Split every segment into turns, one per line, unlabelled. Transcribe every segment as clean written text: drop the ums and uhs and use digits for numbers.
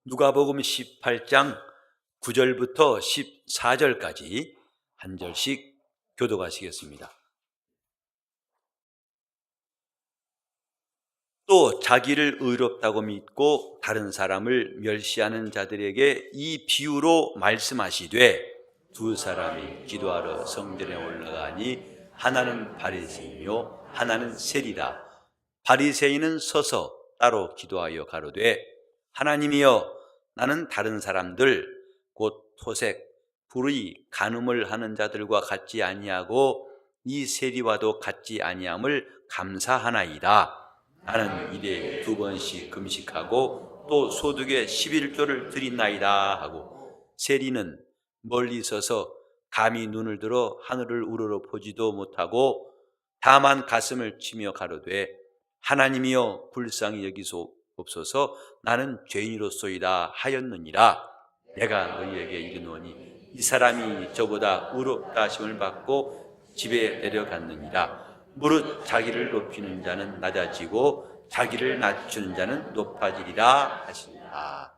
누가복음 18장 9절부터 14절까지 한 절씩 교독하시겠습니다. 또 자기를 의롭다고 믿고 다른 사람을 멸시하는 자들에게 이 비유로 말씀하시되, 두 사람이 기도하러 성전에 올라가니 하나는 바리새인이요 하나는 세리라. 바리새인은 서서 따로 기도하여 가로되, 하나님이여, 나는 다른 사람들 곧 토색, 불의, 간음을 하는 자들과 같지 아니하고 이 세리와도 같지 아니함을 감사하나이다. 나는 일에 2번씩 금식하고 또 소득의 11조를 드린나이다 하고, 세리는 멀리 서서 감히 눈을 들어 하늘을 우러러 보지도 못하고 다만 가슴을 치며 가로되, 하나님이여 불쌍히 여기소옵소서, 나는 죄인이로소이다 하였느니라. 내가 너희에게 이르노니 이 사람이 저보다 의롭다 하심을 받고 집에 내려갔느니라. 무릇 자기를 높이는 자는 낮아지고 자기를 낮추는 자는 높아지리라 하시니라.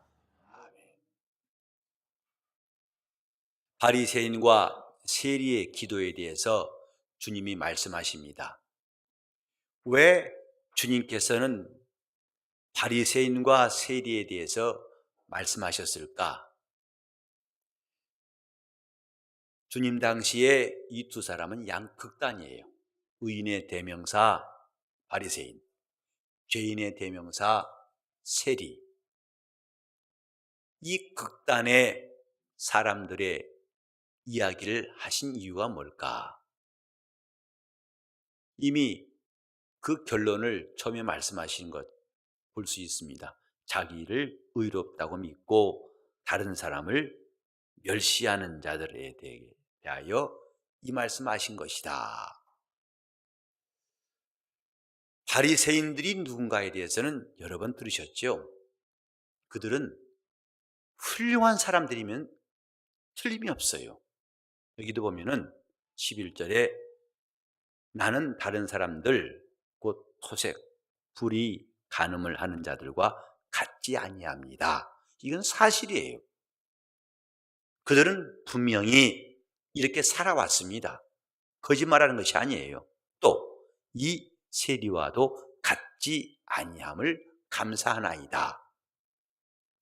바리새인과 세리의 기도에 대해서 주님이 말씀하십니다. 왜 주님께서는 바리새인과 세리에 대해서 말씀하셨을까? 주님 당시에 이 두 사람은 양극단이에요. 의인의 대명사 바리새인, 죄인의 대명사 세리. 이 극단의 사람들의 이야기를 하신 이유가 뭘까? 이미 그 결론을 처음에 말씀하신 것 볼 수 있습니다. 자기를 의롭다고 믿고 다른 사람을 멸시하는 자들에 대하여 이 말씀하신 것이다. 바리새인들이 누군가에 대해서는 여러 번 들으셨죠. 그들은 훌륭한 사람들이면 틀림이 없어요. 여기도 보면은 11절에 나는 다른 사람들 곧 토색, 불의, 간음을 하는 자들과 같지 아니합니다. 이건 사실이에요. 그들은 분명히 이렇게 살아왔습니다. 거짓말하는 것이 아니에요. 또 이 세리와도 같지 아니함을 감사하나이다.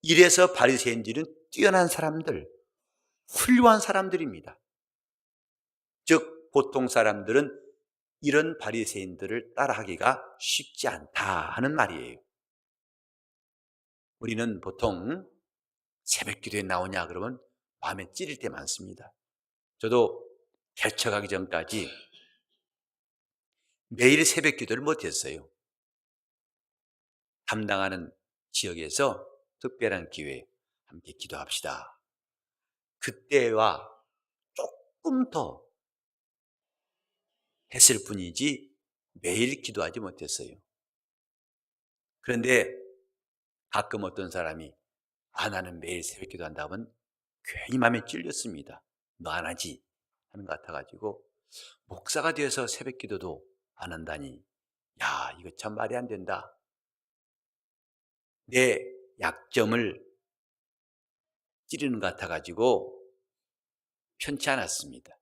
이래서 바리새인들은 뛰어난 사람들, 훌륭한 사람들입니다. 즉 보통 사람들은 이런 바리새인들을 따라하기가 쉽지 않다 하는 말이에요. 우리는 보통 새벽 기도에 나오냐 그러면 마음에 찌를 때 많습니다. 저도 개척하기 전까지 매일 새벽 기도를 못했어요. 담당하는 지역에서 특별한 기회에 함께 기도합시다. 그때와 조금 더 했을 뿐이지 매일 기도하지 못했어요. 그런데 가끔 어떤 사람이 나는 매일 새벽 기도한다 하면 괜히 마음에 찔렸습니다. 너 안 하지? 하는 것 같아가지고 목사가 되어서 새벽 기도도 안 한다니, 야, 이거 참 말이 안 된다. 내 약점을 찌르는 것 같아가지고 편치 않았습니다.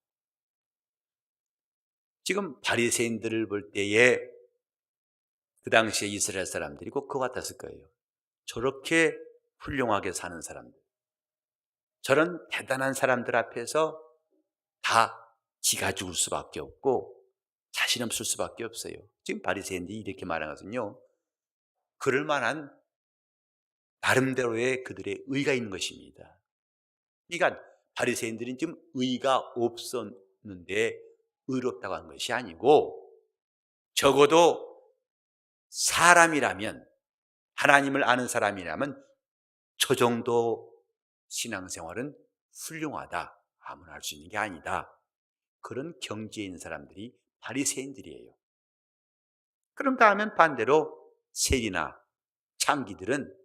지금 바리새인들을 볼 때에 그 당시에 이스라엘 사람들이 꼭 그거 같았을 거예요. 저렇게 훌륭하게 사는 사람들, 저런 대단한 사람들 앞에서 다 지가 죽을 수밖에 없고 자신 없을 수밖에 없어요. 지금 바리새인들이 이렇게 말하는 것은요, 그럴 만한 나름대로의 그들의 의가 있는 것입니다. 그러니까 바리새인들은 지금 의가 없었는데 의롭다고 하는 것이 아니고, 적어도 사람이라면, 하나님을 아는 사람이라면 저 정도 신앙생활은 훌륭하다, 아무나 할 수 있는 게 아니다, 그런 경지에 있는 사람들이 바리새인들이에요. 그런가 하면 반대로 세리나 창기들은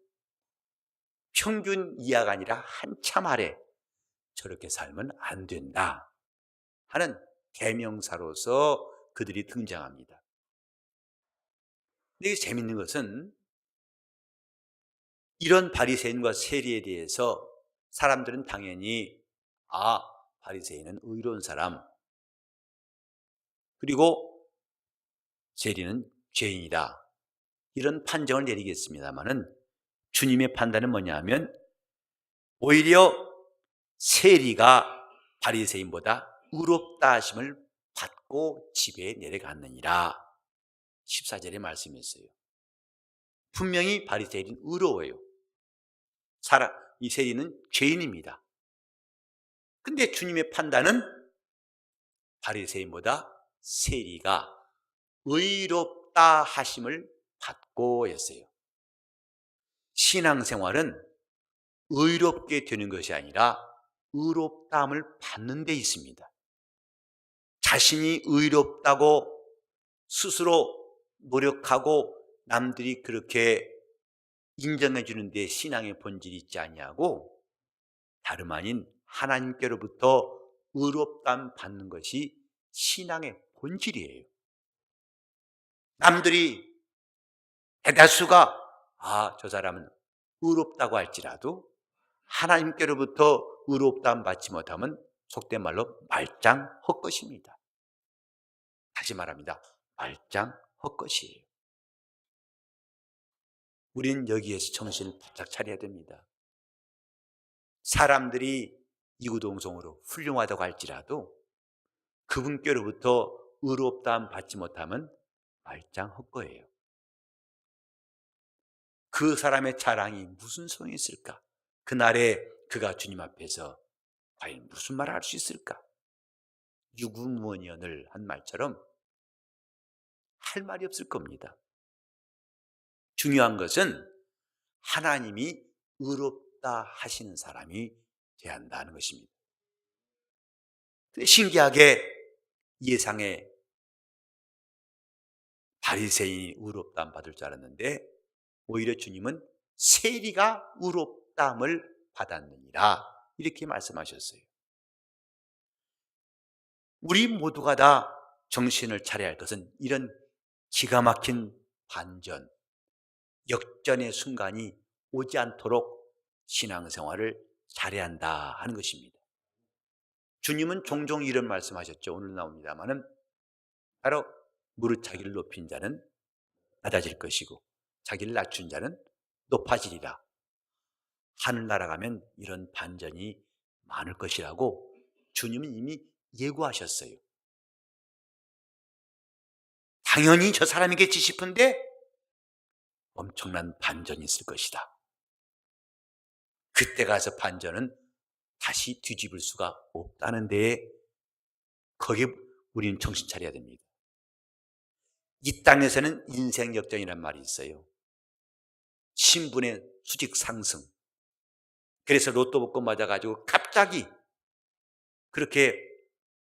평균 이하가 아니라 한참 아래, 저렇게 살면 안 된다 하는 대명사로서 그들이 등장합니다. 근데 재밌는 것은 이런 바리새인과 세리에 대해서 사람들은 당연히 바리새인은 의로운 사람, 그리고 세리는 죄인이다, 이런 판정을 내리겠습니다마는 주님의 판단은 뭐냐 하면 오히려 세리가 바리새인보다 의롭다 하심을 받고 집에 내려갔느니라. 14절의 말씀이 있어요. 분명히 바리새인은 의로워요. 이 세리는 죄인입니다. 근데 주님의 판단은 바리새인보다 세리가 의롭다 하심을 받고 했어요. 신앙생활은 의롭게 되는 것이 아니라 의롭다함을 받는 데 있습니다. 자신이 의롭다고 스스로 노력하고 남들이 그렇게 인정해 주는데 신앙의 본질이 있지 아니하고 다름 아닌 하나님께로부터 의롭다함 받는 것이 신앙의 본질이에요. 남들이 대다수가 저 사람은 의롭다고 할지라도 하나님께로부터 의롭다함 받지 못하면 속된 말로 말짱 헛것입니다. 다시 말합니다. 말짱 헛것이에요. 우리는 여기에서 정신을 바짝 차려야 됩니다. 사람들이 이구동성으로 훌륭하다고 할지라도 그분께로부터 의롭다함 받지 못하면 말짱 헛거예요. 그 사람의 자랑이 무슨 소용이 있을까? 그날에 그가 주님 앞에서 과연 무슨 말을 할 수 있을까? 유구무원이언을 한 말처럼 할 말이 없을 겁니다. 중요한 것은 하나님이 의롭다 하시는 사람이 되어야 한다는 것입니다. 신기하게 예상에 바리새인이 의롭다함 받을 줄 알았는데 오히려 주님은 세리가 의롭다함을 받았느니라 이렇게 말씀하셨어요. 우리 모두가 다 정신을 차려야 할 것은 이런 기가 막힌 반전, 역전의 순간이 오지 않도록 신앙생활을 잘해야 한다 하는 것입니다. 주님은 종종 이런 말씀하셨죠. 오늘 나옵니다마는 바로 무릇 자기를 높인 자는 낮아질 것이고 자기를 낮춘 자는 높아지리라. 하늘나라 가면 이런 반전이 많을 것이라고 주님은 이미 예고하셨어요. 당연히 저 사람이겠지 싶은데 엄청난 반전이 있을 것이다. 그때 가서 반전은 다시 뒤집을 수가 없다는 데에 거기에 우리는 정신 차려야 됩니다. 이 땅에서는 인생 역전이란 말이 있어요. 신분의 수직 상승. 그래서 로또 복권 맞아가지고 갑자기 그렇게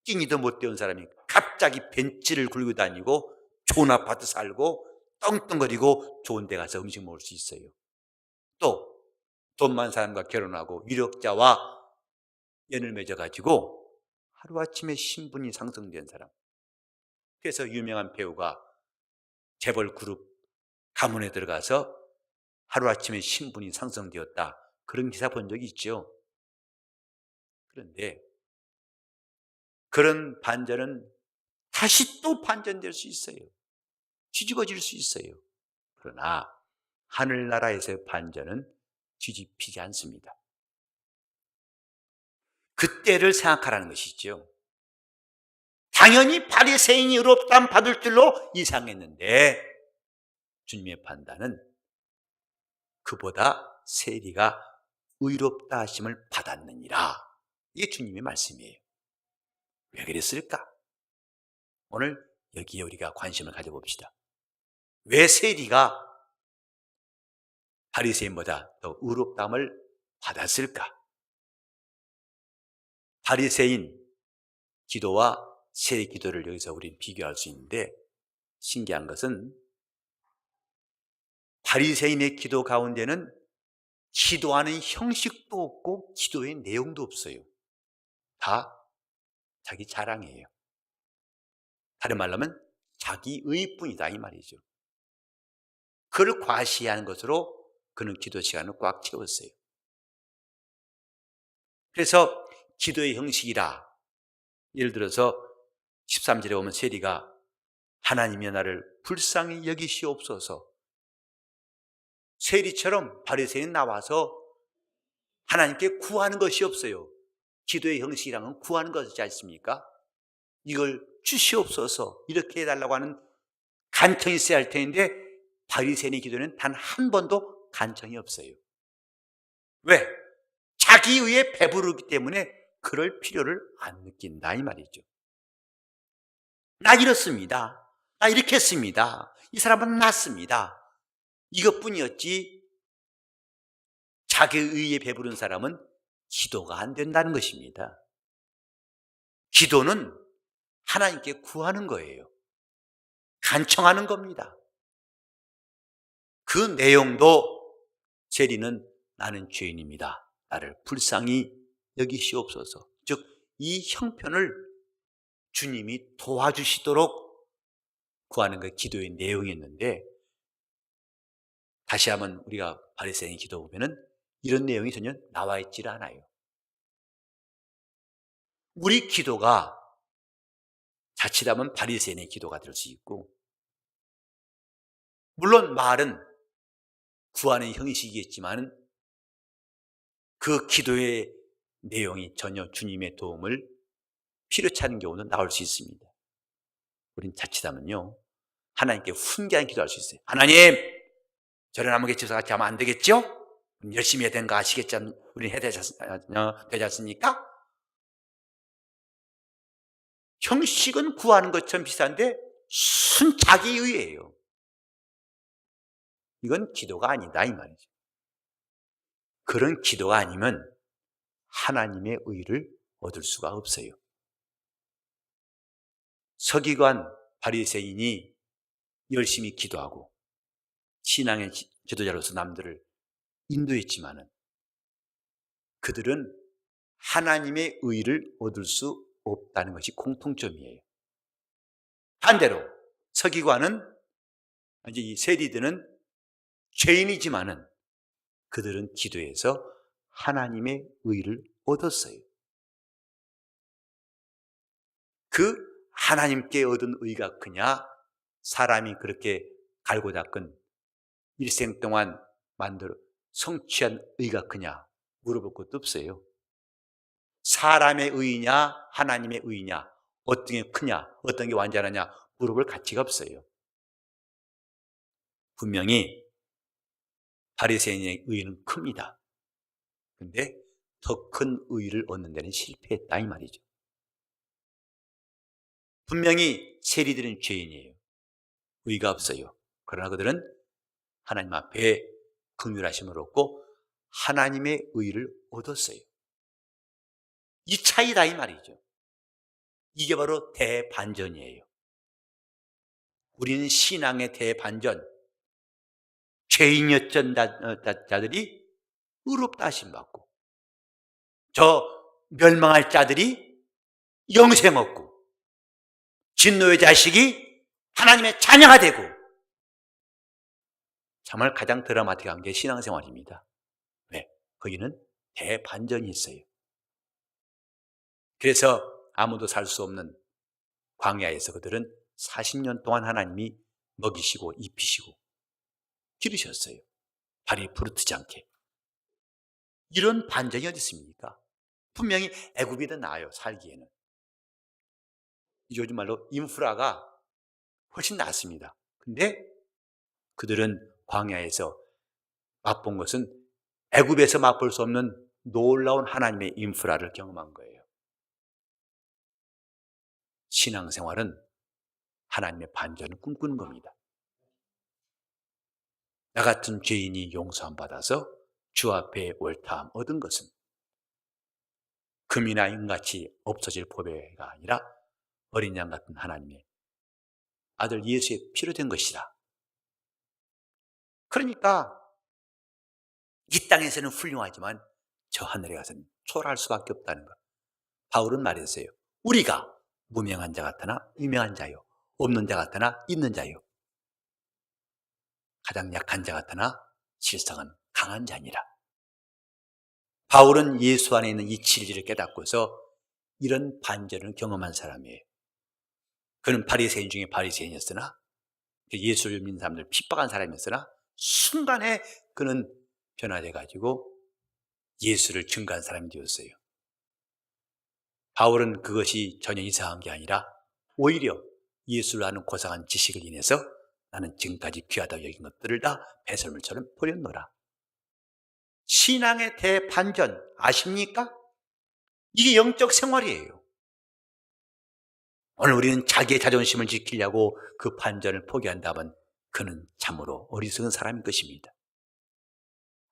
끼니도 못 때운 사람이 갑자기 벤츠를 굴고 다니고 좋은 아파트 살고 떵떵거리고 좋은 데 가서 음식 먹을 수 있어요. 또 돈 많은 사람과 결혼하고 유력자와 연을 맺어가지고 하루아침에 신분이 상승된 사람. 그래서 유명한 배우가 재벌 그룹 가문에 들어가서 하루아침에 신분이 상승되었다. 그런 기사 본 적이 있죠. 그런데 그런 반전은 다시 또 반전될 수 있어요. 뒤집어질 수 있어요. 그러나 하늘나라에서의 반전은 뒤집히지 않습니다. 그때를 생각하라는 것이죠. 당연히 바리새인이 의롭다함 받을 줄로 이상했는데 주님의 판단은 그보다 세리가 의롭다 하심을 받았느니라. 이게 주님의 말씀이에요. 왜 그랬을까? 오늘 여기에 우리가 관심을 가져봅시다. 왜 세리가 바리새인보다 더 의롭다함을 받았을까? 바리새인 기도와 세리 기도를 여기서 우리는 비교할 수 있는데 신기한 것은 바리새인의 기도 가운데는 기도하는 형식도 없고 기도의 내용도 없어요. 다 자기 자랑이에요. 다른 말로 하면 자기 의뿐이다 이 말이죠. 그걸 과시하는 것으로 그는 기도 시간을 꽉 채웠어요. 그래서 기도의 형식이라, 예를 들어서 13절에 보면 세리가 하나님의 나를 불쌍히 여기시옵소서. 세리처럼 바리새인이 나와서 하나님께 구하는 것이 없어요. 기도의 형식이란 구하는 것이지 않습니까? 이걸 주시옵소서 이렇게 해달라고 하는 간청이 있어야 할 텐데 바리새인의 기도는 단 한 번도 간청이 없어요. 왜? 자기 의에 배부르기 때문에 그럴 필요를 안 느낀다 이 말이죠. 나 이렇습니다. 나 이렇게 했습니다. 이 사람은 낫습니다. 이것뿐이었지 자기 의에 배부른 사람은 기도가 안 된다는 것입니다. 기도는 하나님께 구하는 거예요. 간청하는 겁니다. 그 내용도 세리는 나는 죄인입니다. 나를 불쌍히 여기시옵소서. 즉, 이 형편을 주님이 도와주시도록 구하는 게 기도의 내용이었는데, 다시 한번 우리가 바리새인 기도 보면은 이런 내용이 전혀 나와 있질 않아요. 우리 기도가 자칫하면 바리새인의 기도가 될 수 있고, 물론 말은 구하는 형식이겠지만 그 기도의 내용이 전혀 주님의 도움을 필요치 않은 경우는 나올 수 있습니다. 우린 자칫하면요, 하나님께 훈계한 기도할 수 있어요. 하나님, 저런 나무개 집사 같이 하면 안 되겠죠? 열심히 해야 되는 거 아시겠죠? 우린 해야 되지 않습니까? 형식은 구하는 것처럼 비슷한데 자기의예요. 이건 기도가 아니다 이 말이죠. 그런 기도가 아니면 하나님의 의를 얻을 수가 없어요. 서기관 바리새인이 열심히 기도하고 신앙의 지도자로서 남들을 인도했지만은 그들은 하나님의 의를 얻을 수 없다는 것이 공통점이에요. 반대로 서기관은, 이제 이 세리들은 죄인이지만은 그들은 기도해서 하나님의 의를 얻었어요. 그 하나님께 얻은 의가 크냐, 사람이 그렇게 갈고 닦은 일생 동안 만들어 성취한 의가 크냐 물어볼 것도 없어요. 사람의 의냐 하나님의 의냐, 어떤 게 크냐 어떤 게 완전하냐 물어볼 가치가 없어요. 분명히 바리새인의 의는 큽니다. 그런데 더 큰 의를 얻는 데는 실패했다 이 말이죠. 분명히 세리들은 죄인이에요. 의가 없어요. 그러나 그들은 하나님 앞에 긍휼하심을 얻고 하나님의 의를 얻었어요. 이 차이다 이 말이죠. 이게 바로 대반전이에요. 우리는 신앙의 대반전, 죄인이었던 자들이 의롭다 하심 받고 저 멸망할 자들이 영생 얻고 진노의 자식이 하나님의 자녀가 되고, 정말 가장 드라마틱한 게 신앙생활입니다. 왜? 거기는 대반전이 있어요. 그래서 아무도 살 수 없는 광야에서 그들은 40년 동안 하나님이 먹이시고 입히시고 기르셨어요. 발이 부르트지 않게. 이런 반전이 어디 있습니까? 분명히 애굽이 더 나아요, 살기에는. 요즘 말로 인프라가 훨씬 낫습니다. 근데 그들은 광야에서 맛본 것은 애굽에서 맛볼 수 없는 놀라운 하나님의 인프라를 경험한 거예요. 신앙생활은 하나님의 반전을 꿈꾸는 겁니다. 나 같은 죄인이 용서함 받아서 주 앞에 옳다함 얻은 것은 금이나 은같이 없어질 보배가 아니라 어린 양 같은 하나님의 아들 예수의 피로 된 것이라. 그러니까 이 땅에서는 훌륭하지만 저 하늘에 가서는 초라할 수밖에 없다는 것. 바울은 말했어요. 우리가 무명한 자 같으나 유명한 자요, 없는 자 같으나 있는 자요, 가장 약한 자 같으나 실상은 강한 자니라. 바울은 예수 안에 있는 이 진리를 깨닫고서 이런 반전을 경험한 사람이에요. 그는 바리새인 중에 바리새인이었으나, 예수를 믿는 사람들 핍박한 사람이었으나 순간에 그는 변화돼 가지고 예수를 증거한 사람이 되었어요. 바울은 그것이 전혀 이상한 게 아니라 오히려 예수를 아는 고상한 지식을 인해서 나는 지금까지 귀하다고 여긴 것들을 다 배설물처럼 버렸노라. 신앙의 대반전 아십니까? 이게 영적 생활이에요. 오늘 우리는 자기의 자존심을 지키려고 그 반전을 포기한다면 그는 참으로 어리석은 사람인 것입니다.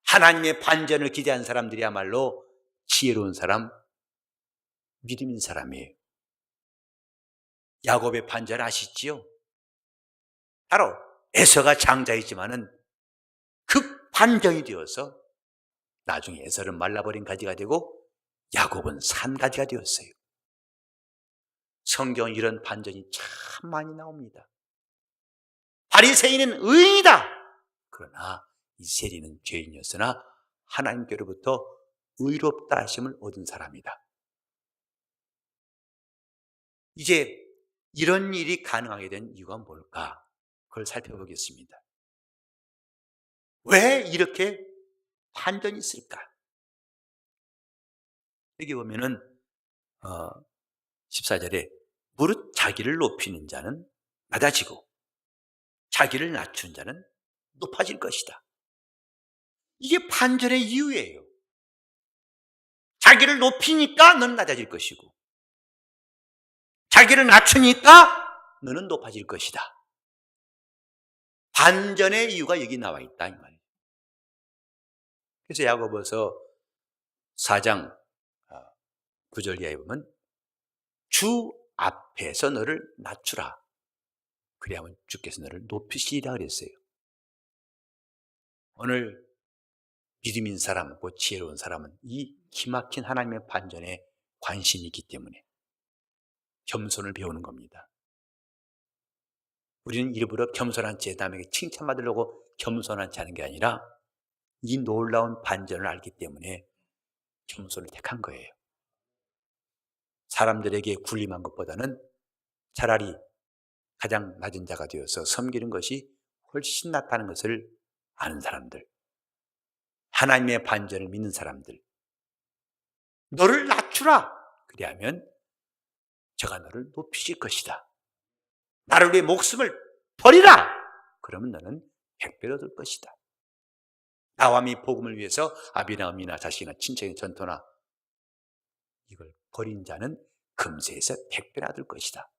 하나님의 반전을 기대한 사람들이야말로 지혜로운 사람, 믿음 있는 사람이에요. 야곱의 반전 아시지요? 바로 에서가 장자이지만은 그 반전이 되어서 나중에 에서는 말라버린 가지가 되고 야곱은 산 가지가 되었어요. 성경 이런 반전이 참 많이 나옵니다. 바리새인은 의인이다. 그러나 이 세리는 죄인이었으나 하나님께로부터 의롭다 하심을 얻은 사람이다. 이제 이런 일이 가능하게 된 이유가 뭘까? 그걸 살펴보겠습니다. 왜 이렇게 반전이 있을까? 여기 보면은 14절에 무릇 자기를 높이는 자는 낮아지고 자기를 낮춘 자는 높아질 것이다. 이게 반전의 이유예요. 자기를 높이니까 너는 낮아질 것이고 자기를 낮추니까 너는 높아질 것이다. 반전의 이유가 여기 나와 있다 이 말이에요. 그래서 야고보서 4장 9절 이하에 보면 주 앞에서 너를 낮추라. 그래야만 주께서 너를 높이시리라 그랬어요. 오늘 믿음 있는 사람, 곧 지혜로운 사람은 이 기막힌 하나님의 반전에 관심이 있기 때문에 겸손을 배우는 겁니다. 우리는 일부러 겸손한 채 남에게 칭찬받으려고 겸손한 채 하는 게 아니라 이 놀라운 반전을 알기 때문에 겸손을 택한 거예요. 사람들에게 군림한 것보다는 차라리 가장 낮은 자가 되어서 섬기는 것이 훨씬 낫다는 것을 아는 사람들, 하나님의 반전을 믿는 사람들, 너를 낮추라. 그리하면 제가 너를 높이실 것이다. 나를 위해 목숨을 버리라. 그러면 너는 100배로 얻을 것이다. 나와 미 복음을 위해서 아비나 어미나 자식이나 친척의 전토나 이걸 버린 자는 금세에서 100배나 얻을 것이다.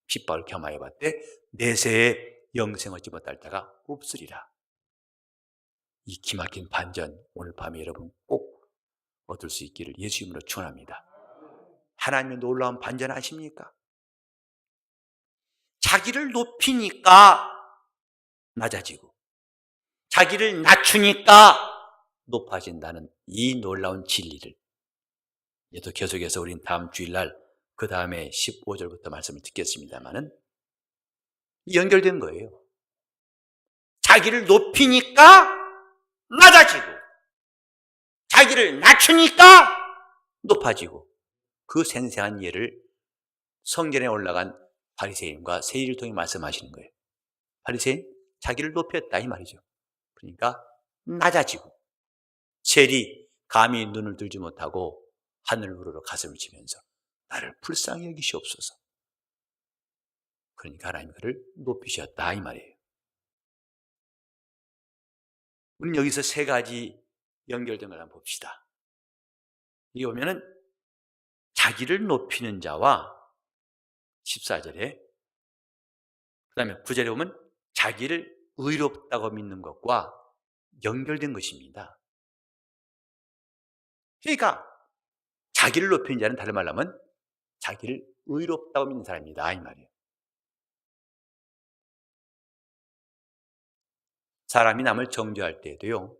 핍박을 겸하여 봤되 내세에 영생 얻지 못할 자가 없으리라. 이 기막힌 반전 오늘 밤에 여러분 꼭 얻을 수 있기를 예수 이름으로 축원합니다. 하나님의 놀라운 반전 아십니까? 자기를 높이니까 낮아지고 자기를 낮추니까 높아진다는 이 놀라운 진리를 이제 계속해서 우리는 다음 주일날 그 다음에 15절부터 말씀을 듣겠습니다만은 연결된 거예요. 자기를 높이니까 낮아지고 자기를 낮추니까 높아지고 그 생생한 예를 성전에 올라간 바리새인과 세리를 통해 말씀하시는 거예요. 바리새인 자기를 높였다 이 말이죠. 그러니까 낮아지고 세리 감히 눈을 들지 못하고 하늘 우러러 가슴을 치면서 나를 불쌍히 여기시옵소서. 그러니까 하나님 그를 높이셨다 이 말이에요. 우리는 여기서 세 가지 연결된 걸 한번 봅시다. 여기 보면은 자기를 높이는 자와 14절에 그 다음에 9절에 보면 자기를 의롭다고 믿는 것과 연결된 것입니다. 그러니까 자기를 높이는 자는 다른 말로 하면 자기를 의롭다고 믿는 사람이다 이 말이에요. 사람이 남을 정죄할 때에도요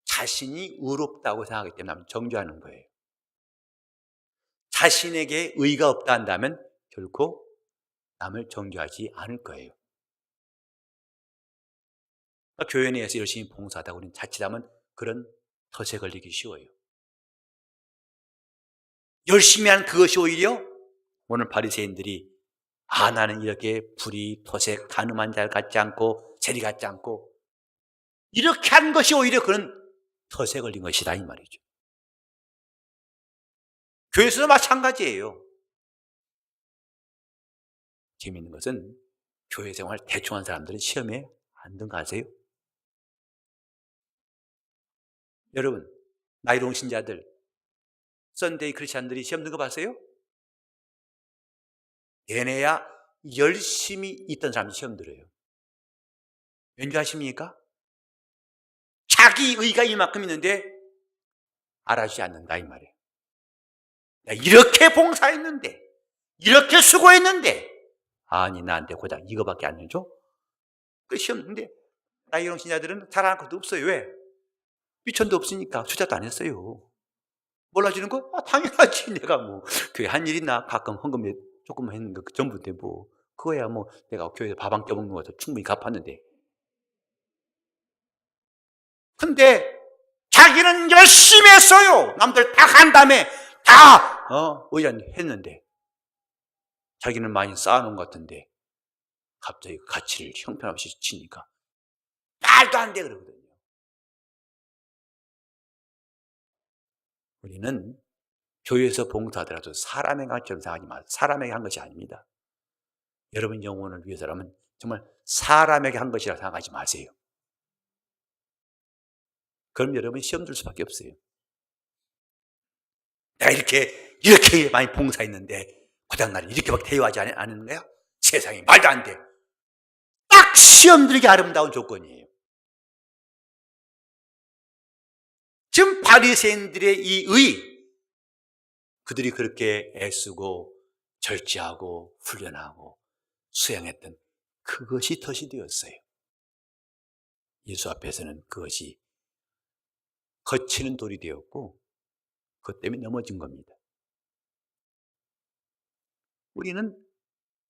자신이 의롭다고 생각하기 때문에 남을 정죄하는 거예요. 자신에게 의가 없다 한다면 결코 남을 정죄하지 않을 거예요. 그러니까 교회 내에서 열심히 봉사하다 우리는 자칫하면 그런 덫에 걸리기 쉬워요. 열심히 한 그것이 오히려 오늘 바리새인들이 나는 이렇게 불의, 토색, 간음한 자 같지 않고 세리 같지 않고 이렇게 한 것이 오히려 그런 덫에 걸린 것이다 이 말이죠. 교회에서도 마찬가지예요. 재미있는 것은 교회 생활 대충 한 사람들은 시험에 안 등가하세요. 여러분 나이로운 신자들 썬데이 크리스찬들이 시험 등급하세요? 얘네야 열심히 있던 사람이 시험 들어요. 왠지 아십니까? 자기 의가 이만큼 있는데 알아주지 않는다 이 말이에요. 이렇게 봉사했는데 이렇게 수고했는데 아니 나한테 고작 이거밖에 안 해줘? 그 시험 근데 나이로운 신자들은 잘하는 것도 없어요. 왜? 미천도 없으니까 투자도 안 했어요. 몰라주는 거? 당연하지. 내가 뭐 교회 한 일 있나 가끔 헌금 조금 했는 거 전부 때 뭐 그거야 뭐 내가 교회에서 밥 한 끼 먹는 것도 충분히 갚았는데. 근데 자기는 열심히 했어요. 남들 다 간 다음에 다 의전 했는데 자기는 많이 쌓아놓은 것 같은데 갑자기 가치를 형편없이 치니까 말도 안 돼 그러거든요. 우리는 교회에서 봉사하더라도 사람의 가치로 생각하지 마세요. 사람에게 한 것이 아닙니다. 여러분 영혼을 위해서라면 정말 사람에게 한 것이라 생각하지 마세요. 그럼 여러분 시험 들 수밖에 없어요. 내가 이렇게 많이 봉사했는데 고장날이 이렇게 막 대우하지 않는 거야? 세상에 말도 안 돼. 딱 시험 들기 아름다운 조건이에요. 지금 바리새인들의 이 그들이 그렇게 애쓰고 절제하고 훈련하고 수행했던 그것이 덫이 되었어요. 예수 앞에서는 그것이 거치는 돌이 되었고 그것 때문에 넘어진 겁니다. 우리는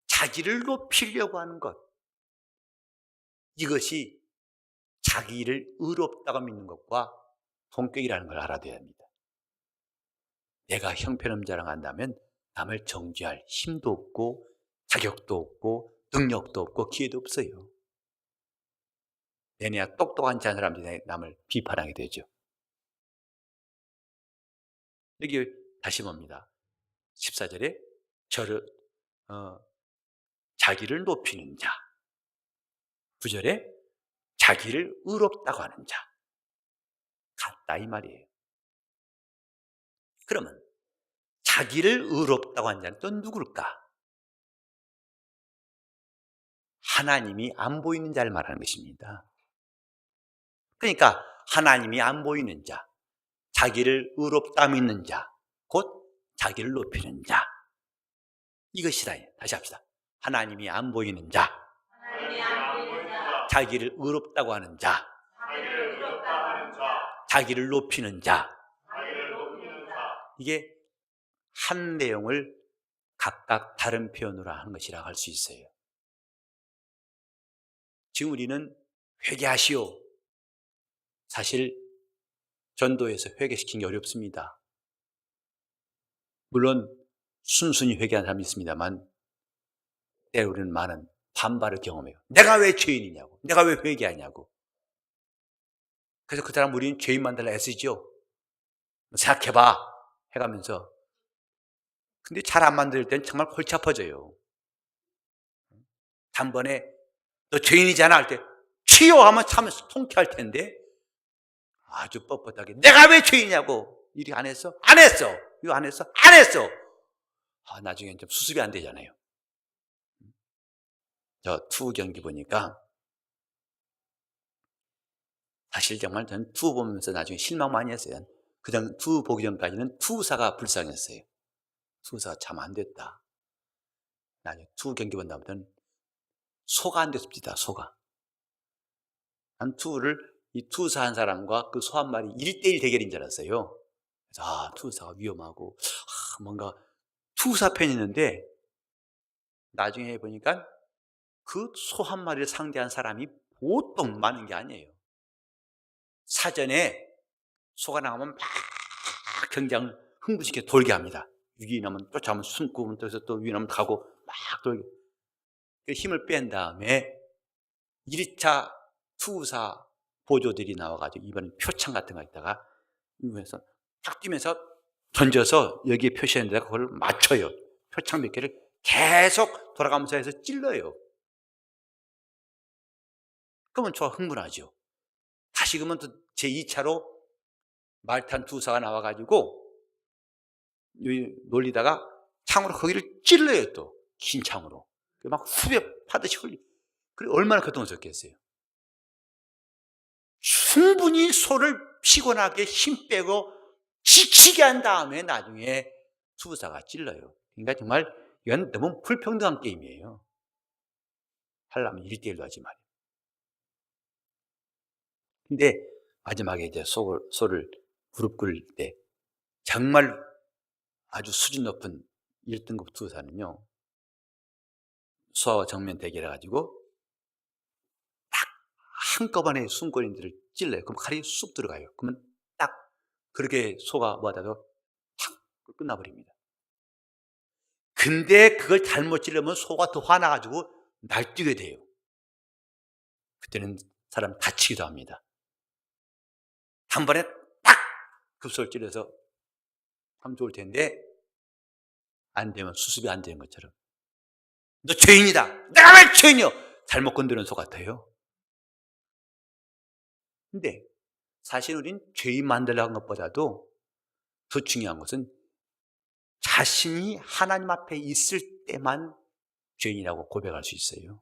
자기를 높이려고 하는 것, 이것이 자기를 의롭다고 믿는 것과 동격이라는 걸 알아둬야 합니다. 내가 형편없는 자랑한다면 남을 정죄할 힘도 없고 자격도 없고 능력도 없고 기회도 없어요. 내내야 똑똑한 자 사람들이 남을 비판하게 되죠. 여기 다시 봅니다. 14절에 자기를 높이는 자, 9절에 자기를 의롭다고 하는 자 같다 이 말이에요. 그러면 자기를 의롭다고 하는 자는 또 누굴까? 하나님이 안 보이는 자를 말하는 것입니다. 그러니까 하나님이 안 보이는 자, 자기를 의롭다 믿는 자, 곧 자기를 높이는 자, 이것이다. 다시 합시다. 하나님이 안 보이는 자, 자기를 의롭다고 하는 자, 자기를 높이는 자. 이게 한 내용을 각각 다른 표현으로 하는 것이라고 할 수 있어요. 지금 우리는 회개하시오. 사실 전도에서 회개시키는 게 어렵습니다. 물론 순순히 회개하는 사람이 있습니다만 때로는 많은 반발을 경험해요. 내가 왜 죄인이냐고, 내가 왜 회개하냐고. 그래서 그 사람 우리는 죄인 만들라 애쓰죠. 생각해봐 해가면서. 근데 잘 안 만들 땐 정말 골치 아파져요. 단번에 너 죄인이잖아 할 때 치유하면 참 통쾌할 텐데 아주 뻣뻣하게 내가 왜 죄인이냐고. 이리 안 했어? 안 했어. 이거 안 했어? 안 했어. 나중엔 좀 수습이 안 되잖아요. 저 투 경기 보니까 사실 정말 저는 투 보면서 나중에 실망 많이 했어요. 그냥 투 보기 전까지는 투사가 불쌍했어요. 투사가 참 안 됐다. 나중에 투 경기 본 다음부터는 소가 안 됐습니다. 소가. 한 이 투사한 사람과 그 소 한 마리 1대1 대결인 줄 알았어요. 그래서 투사가 위험하고 뭔가 투사 팬이 있는데 나중에 해보니까 그 소 한 마리를 상대한 사람이 보통 많은 게 아니에요. 사전에 소가 나가면 막 경장을 흥분시켜 돌게 합니다. 유인하면 쫓아오면 숨고 또 유인하면 가고 막 돌게. 그 힘을 뺀 다음에 1차 투사 보조들이 나와가지고 이번엔 표창 같은 거 있다가 이면서 탁 뛰면서 던져서 여기에 표시한 데다 그걸 맞춰요. 표창 몇 개를 계속 돌아가면서 해서 찔러요. 그러면 저가 흥분하죠. 다시 그러면 또 제2차로 말탄 투사가 나와가지고 놀리다가 창으로 거기를 찔러요. 또 긴 창으로 막 후벼 파듯이 흘리. 그래 얼마나 고통스럽겠어요. 충분히 소를 피곤하게 힘 빼고 지치게 한 다음에 나중에 투사가 찔러요. 그러니까 정말 이건 너무 불평등한 게임이에요. 하려면 1대1로 하지 말이에요. 근데 마지막에 이제 소를 무릎 꿇을 때 정말 아주 수준 높은 1등급 투사는요, 소와 정면 대결해가지고 딱 한꺼번에 숨고리들을 찔러요. 그럼 칼이 쑥 들어가요. 그러면 딱 그렇게 소가 뭐하다도 탁 끝나버립니다. 근데 그걸 잘못 찔르면 소가 더 화나가지고 날뛰게 돼요. 그때는 사람 다치기도 합니다. 단번에 딱 급소를 찔러서 하면 좋을 텐데 안 되면 수습이 안 되는 것처럼 너 죄인이다. 내가 왜 죄인이요? 잘못 건드는 소 같아요. 근데 사실 우린 죄인 만들려는 것보다도 더 중요한 것은 자신이 하나님 앞에 있을 때만 죄인이라고 고백할 수 있어요.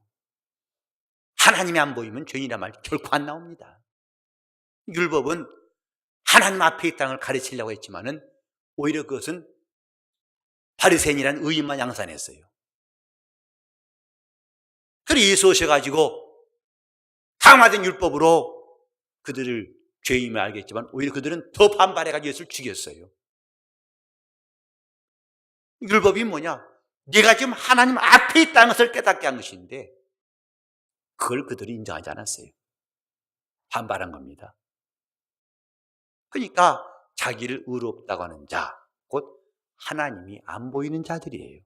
하나님이 안 보이면 죄인이란 말 결코 안 나옵니다. 율법은 하나님 앞에 있다는 걸 가르치려고 했지만은 오히려 그것은 바리새인이라는 의인만 양산했어요. 그래서 예수 오셔가지고 강화된 율법으로 그들을 죄임을 알겠지만 오히려 그들은 더 반발해가지고 예수를 죽였어요. 율법이 뭐냐? 네가 지금 하나님 앞에 있다는 것을 깨닫게 한 것인데 그걸 그들이 인정하지 않았어요. 반발한 겁니다. 그러니까 자기를 의롭다고 하는 자, 곧 하나님이 안 보이는 자들이에요.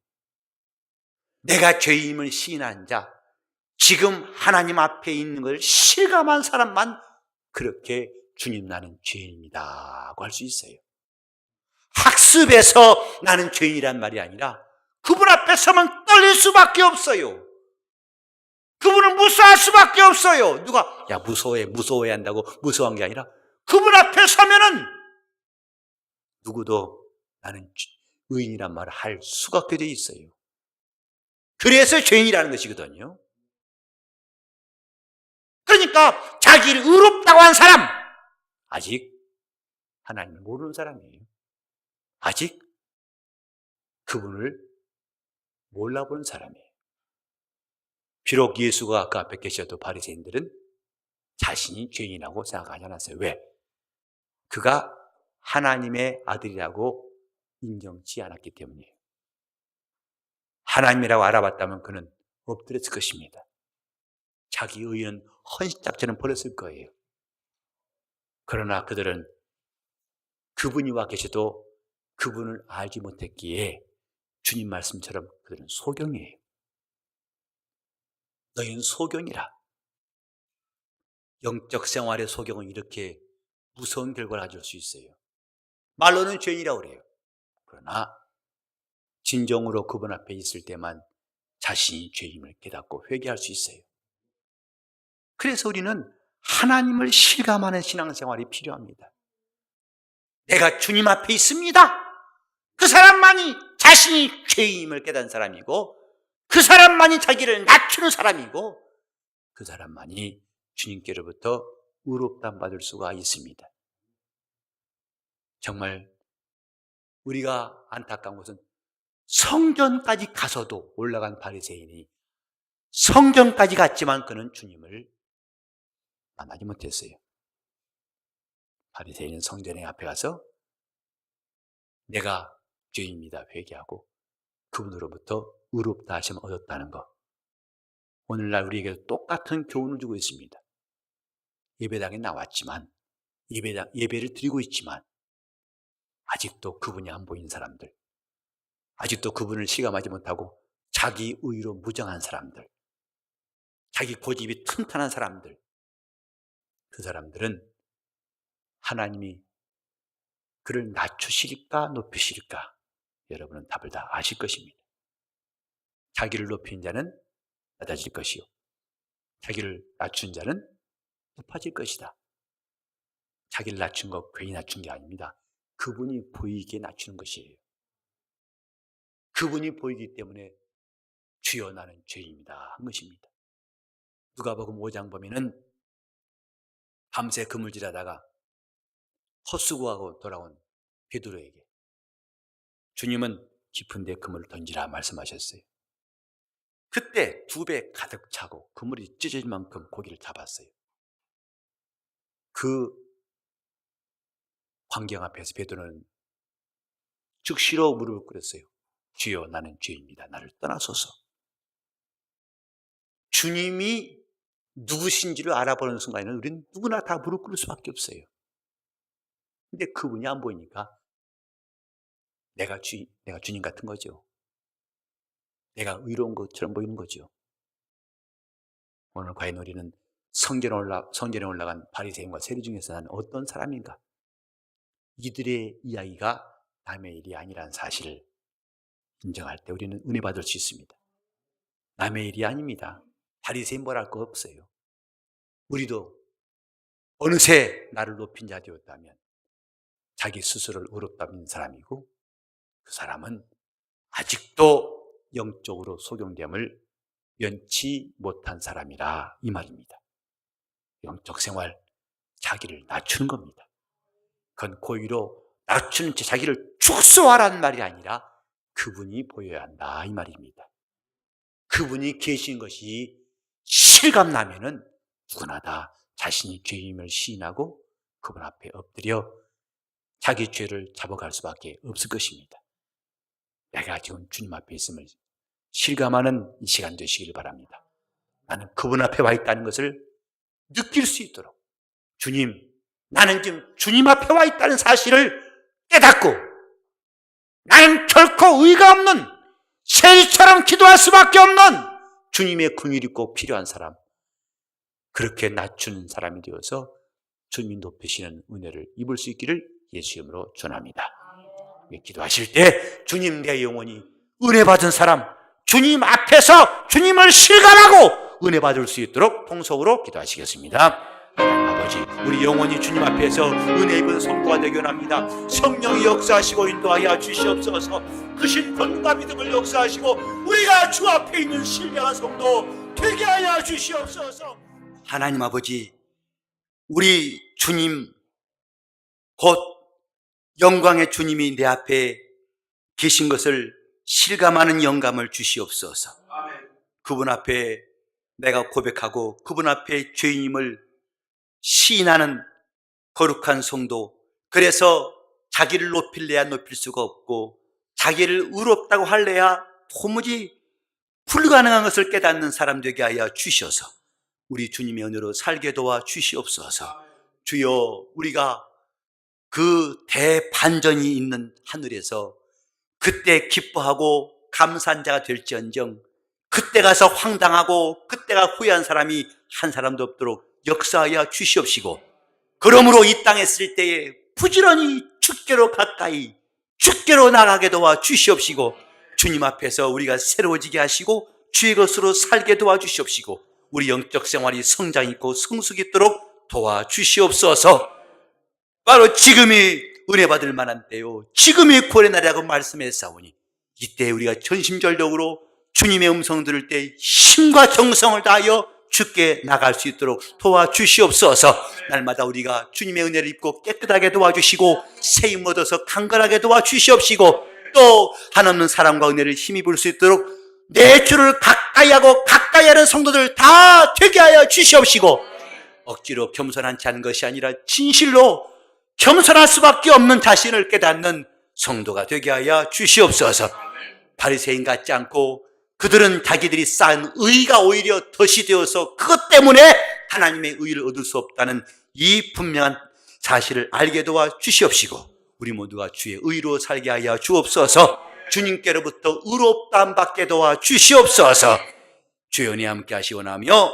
내가 죄임을 시인한 자, 지금 하나님 앞에 있는 걸 실감한 사람만 그렇게 주님 나는 죄인이다고 할 수 있어요. 학습에서 나는 죄인이란 말이 아니라 그분 앞에 서면 떨릴 수밖에 없어요. 그분을 무서워할 수밖에 없어요. 누가 야 무서워해야 한다고 무서워한 게 아니라 그분 앞에 서면은 누구도 나는 의인이란 말을 할 수가 없게 돼 있어요. 그래서 죄인이라는 것이거든요. 그러니까 자기를 의롭다고 한 사람 아직 하나님을 모르는 사람이에요. 아직 그분을 몰라보는 사람이에요. 비록 예수가 그 앞에 계셔도 바리새인들은 자신이 죄인이라고 생각하지 않았어요. 왜? 그가 하나님의 아들이라고 인정치 않았기 때문이에요. 하나님이라고 알아봤다면 그는 엎드렸을 것입니다. 자기 의는 헌신짝처럼 버렸을 거예요. 그러나 그들은 그분이 와 계셔도 그분을 알지 못했기에 주님 말씀처럼 그들은 소경이에요. 너희는 소경이라. 영적 생활의 소경은 이렇게 무서운 결과를 가질 수 있어요. 말로는 죄인이라고 그래요. 그러나 진정으로 그분 앞에 있을 때만 자신이 죄임을 깨닫고 회개할 수 있어요. 그래서 우리는 하나님을 실감하는 신앙생활이 필요합니다. 내가 주님 앞에 있습니다. 그 사람만이 자신이 죄임을 깨닫는 사람이고 그 사람만이 자기를 낮추는 사람이고 그 사람만이 주님께로부터 의롭다함 받을 수가 있습니다. 정말 우리가 안타까운 것은 성전까지 가서도 올라간 바리새인이 성전까지 갔지만 그는 주님을 만나지 못했어요. 바리새인은 성전의 앞에 가서 내가 죄인입니다 회개하고 그분으로부터 의롭다 하심을 얻었다는 것, 오늘날 우리에게 똑같은 교훈을 주고 있습니다. 예배당에 나왔지만 예배를 드리고 있지만 아직도 그분이 안 보이는 사람들, 아직도 그분을 실감하지 못하고 자기 의로 무정한 사람들, 자기 고집이 튼튼한 사람들, 그 사람들은 하나님이 그를 낮추실까 높이실까 여러분은 답을 다 아실 것입니다. 자기를 높인 자는 낮아질 것이요, 자기를 낮춘 자는 높아질 것이다. 자기를 낮춘 거 괜히 낮춘 게 아닙니다. 그분이 보이게 낮추는 것이에요. 그분이 보이기 때문에 주여 나는 죄인입니다 한 것입니다. 누가복음 5장 보면은 밤새 그물질하다가 헛수고하고 돌아온 베드로에게 주님은 깊은 데 그물을 던지라 말씀하셨어요. 그때 2배 가득 차고 그물이 찢어질 만큼 고기를 잡았어요. 그 광경 앞에서 베드로는 즉시로 무릎을 꿇었어요. 주여 나는 죄인입니다. 나를 떠나소서. 주님이 누구신지를 알아보는 순간에는 우리는 누구나 다 무릎 꿇을 수밖에 없어요. 근데 그분이 안 보이니까 내가 주님 같은 거죠. 내가 의로운 것처럼 보이는 거죠. 오늘 과연 우리는 성전에 올라간 바리새인과 세리 중에서 난 어떤 사람인가? 이들의 이야기가 남의 일이 아니라는 사실을 인정할 때 우리는 은혜 받을 수 있습니다. 남의 일이 아닙니다. 바리새인 뭐랄 거 없어요. 우리도 어느새 나를 높인 자 되었다면 자기 스스로를 의롭다 믿는 사람이고, 그 사람은 아직도 영적으로 소경됨을 면치 못한 사람이라 이 말입니다. 영적 생활, 자기를 낮추는 겁니다. 그건 고의로 낮추는 채 자기를 축소하라는 말이 아니라 그분이 보여야 한다 이 말입니다. 그분이 계신 것이 실감나면은 누구나 다 자신이 죄임을 시인하고 그분 앞에 엎드려 자기 죄를 잡아갈 수밖에 없을 것입니다. 내가 지금 주님 앞에 있음을 실감하는 이 시간 되시기를 바랍니다. 나는 그분 앞에 와 있다는 것을 느낄 수 있도록, 주님, 나는 지금 주님 앞에 와 있다는 사실을 깨닫고 나는 결코 의가 없는 세리처럼 기도할 수밖에 없는 주님의 긍휼이 꼭 필요한 사람, 그렇게 낮추는 사람이 되어서 주님이 높이시는 은혜를 입을 수 있기를 예수 이름으로 축원합니다. 기도하실 때 주님 내 영혼이 은혜 받은 사람, 주님 앞에서 주님을 실감하고 은혜 받을 수 있도록 통속으로 기도하시겠습니다. 하나님 아버지, 우리 영혼이 주님 앞에서 은혜 입은 성도가 되기 원합니다. 성령이 역사하시고 인도하여 주시옵소서. 크신 권능과 믿음을 역사하시고 우리가 주 앞에 있는 신령한 성도 되게 하여 주시옵소서. 하나님 아버지, 우리 주님 곧 영광의 주님이 내 앞에 계신 것을 실감하는 영감을 주시옵소서. 그분 앞에 내가 고백하고 그분 앞에 죄인임을 시인하는 거룩한 성도, 그래서 자기를 높일래야 높일 수가 없고 자기를 의롭다고 할래야 도무지 불가능한 것을 깨닫는 사람 되게 하여 주셔서 우리 주님의 은혜로 살게 도와 주시옵소서. 주여, 우리가 그 대반전이 있는 하늘에서 그때 기뻐하고 감사한 자가 될지언정 그때 가서 황당하고 그때가 후회한 사람이 한 사람도 없도록 역사하여 주시옵시고, 그러므로 이 땅에 있을 때에 부지런히 주께로 가까이 주께로 나가게 도와 주시옵시고, 주님 앞에서 우리가 새로워지게 하시고 주의 것으로 살게 도와 주시옵시고, 우리 영적 생활이 성장 있고 성숙 있도록 도와 주시옵소서. 바로 지금이 은혜 받을 만한 때요, 지금이 구원의 날이라고 말씀했사오니 이때 우리가 전심전력으로 주님의 음성 들을 때 힘과 정성을 다하여 주께 나갈 수 있도록 도와주시옵소서. 날마다 우리가 주님의 은혜를 입고 깨끗하게 도와주시고 세임 얻어서 강건하게 도와주시옵시고, 또 한없는 사랑과 은혜를 힘입을 수 있도록 내 주를 가까이 하고 가까이 하는 성도들 다 되게 하여 주시옵시고, 억지로 겸손하지 않은 것이 아니라 진실로 겸손할 수밖에 없는 자신을 깨닫는 성도가 되게 하여 주시옵소서. 바리새인 같지 않고 그들은 자기들이 쌓은 의가 오히려 덫이 되어서 그것 때문에 하나님의 의를 얻을 수 없다는 이 분명한 사실을 알게 도와 주시옵시고 우리 모두가 주의 의로 살게 하여 주옵소서. 주님께로부터 의롭다함 받게 도와 주시옵소서. 주의 은혜 함께 하시오나며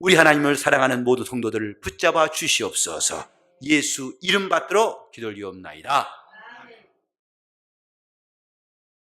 우리 하나님을 사랑하는 모든 성도들을 붙잡아 주시옵소서. 예수 이름 받들어 기도리옵나이다.